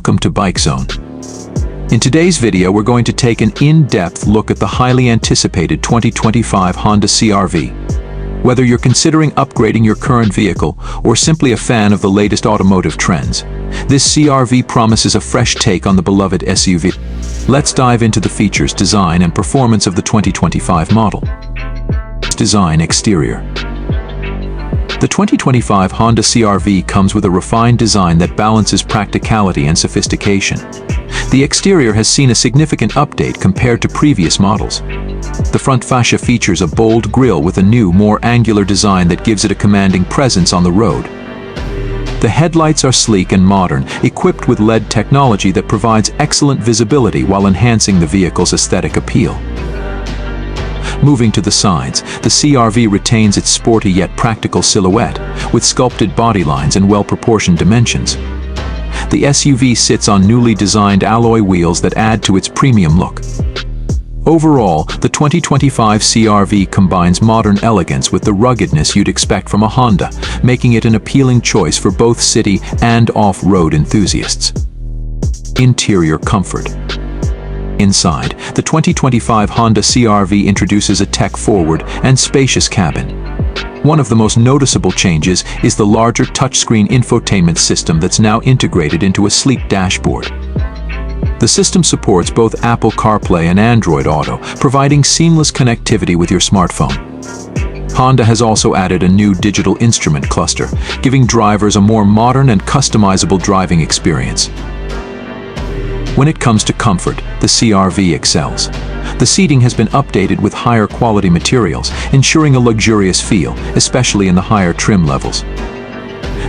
welcome to Bike Zone. In today's video, we're going to take an in-depth look at the highly anticipated 2025 Honda CR-V. Whether you're considering upgrading your current vehicle or simply a fan of the latest automotive trends, this CR-V promises a fresh take on the beloved SUV. Let's dive into the features, design, and performance of the 2025 model. Design. Exterior. The 2025 Honda CR-V comes with a refined design that balances practicality and sophistication. The exterior has seen a significant update compared to previous models. The front fascia features a bold grille with a new, more angular design that gives it a commanding presence on the road. The headlights are sleek and modern, equipped with LED technology that provides excellent visibility while enhancing the vehicle's aesthetic appeal. Moving to the sides, the CR-V retains its sporty yet practical silhouette, with sculpted body lines and well-proportioned dimensions. The SUV sits on newly designed alloy wheels that add to its premium look. Overall, the 2025 CR-V combines modern elegance with the ruggedness you'd expect from a Honda, making it an appealing choice for both city and off-road enthusiasts. Interior comfort. Inside, the 2025 Honda CR-V introduces a tech-forward and spacious cabin. One of the most noticeable changes is the larger touchscreen infotainment system that's now integrated into a sleek dashboard. The system supports both Apple CarPlay and Android Auto, providing seamless connectivity with your smartphone. Honda has also added a new digital instrument cluster, giving drivers a more modern and customizable driving experience. When it comes to comfort, the CR-V excels. The seating has been updated with higher quality materials, ensuring a luxurious feel, especially in the higher trim levels.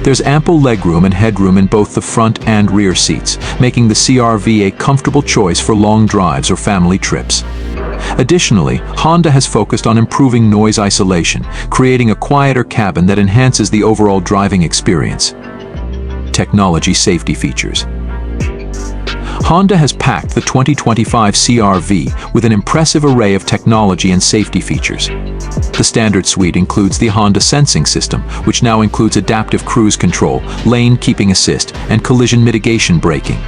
There's ample legroom and headroom in both the front and rear seats, making the CR-V a comfortable choice for long drives or family trips. Additionally, Honda has focused on improving noise isolation, creating a quieter cabin that enhances the overall driving experience. Technology. Safety features. Honda has packed the 2025 CR-V with an impressive array of technology and safety features. The standard suite includes the Honda Sensing System, which now includes adaptive cruise control, lane keeping assist, and collision mitigation braking.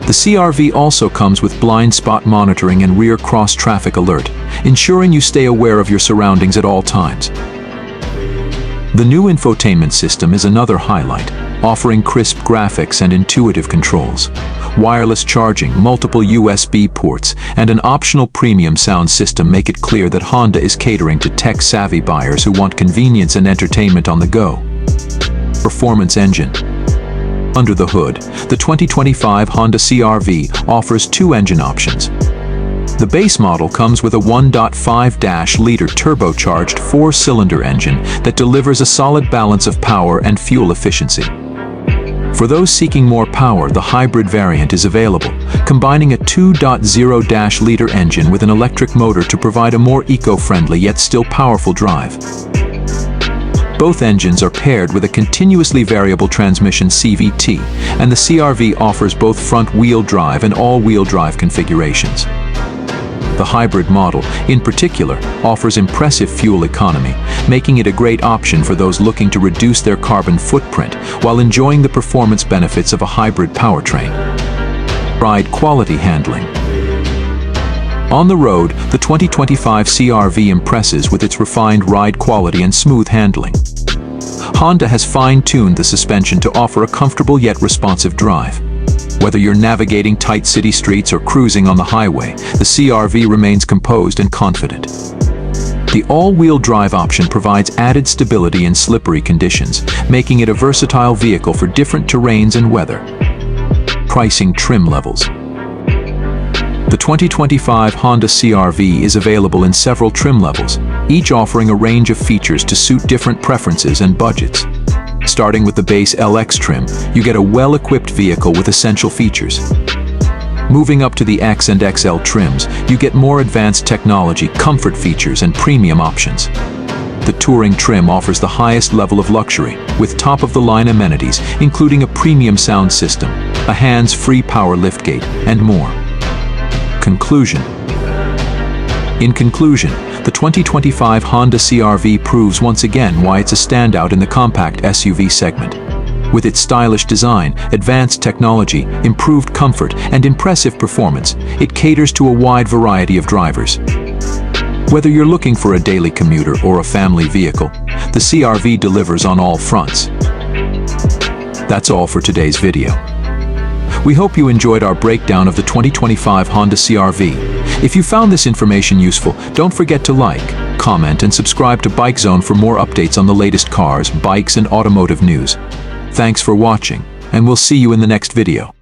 The CR-V also comes with blind spot monitoring and rear cross-traffic alert, ensuring you stay aware of your surroundings at all times. The new infotainment system is another highlight, offering crisp graphics and intuitive controls. Wireless charging, multiple USB ports, and an optional premium sound system make it clear that Honda is catering to tech-savvy buyers who want convenience and entertainment on the go. Performance. Engine. Under the hood, the 2025 Honda CR-V offers two engine options. The base model comes with a 1.5-liter turbocharged four-cylinder engine that delivers a solid balance of power and fuel efficiency. For those seeking more power, the hybrid variant is available, combining a 2.0-liter engine with an electric motor to provide a more eco-friendly yet still powerful drive. Both engines are paired with a continuously variable transmission CVT, and the CR-V offers both front-wheel drive and all-wheel drive configurations. The hybrid model, in particular, offers impressive fuel economy, making it a great option for those looking to reduce their carbon footprint while enjoying the performance benefits of a hybrid powertrain. Ride quality. Handling. On the road, the 2025 CR-V impresses with its refined ride quality and smooth handling. Honda has fine-tuned the suspension to offer a comfortable yet responsive drive. Whether you're navigating tight city streets or cruising on the highway, the CR-V remains composed and confident. The all-wheel drive option provides added stability in slippery conditions, making it a versatile vehicle for different terrains and weather. Pricing. Trim levels. The 2025 Honda CR-V is available in several trim levels, each offering a range of features to suit different preferences and budgets. Starting with the base LX trim, you get a well-equipped vehicle with essential features. Moving up to the X and XL trims, you get more advanced technology, comfort features, and premium options. The Touring trim offers the highest level of luxury, with top-of-the-line amenities, including a premium sound system, a hands-free power liftgate, and more. Conclusion. In conclusion, the 2025 Honda CR-V proves once again why it's a standout in the compact SUV segment. With its stylish design, advanced technology, improved comfort, and impressive performance, it caters to a wide variety of drivers. Whether you're looking for a daily commuter or a family vehicle, the CR-V delivers on all fronts. That's all for today's video. We hope you enjoyed our breakdown of the 2025 Honda CR-V. If you found this information useful, don't forget to like, comment, and subscribe to Bike Zone for more updates on the latest cars, bikes, and automotive news. Thanks for watching, and we'll see you in the next video.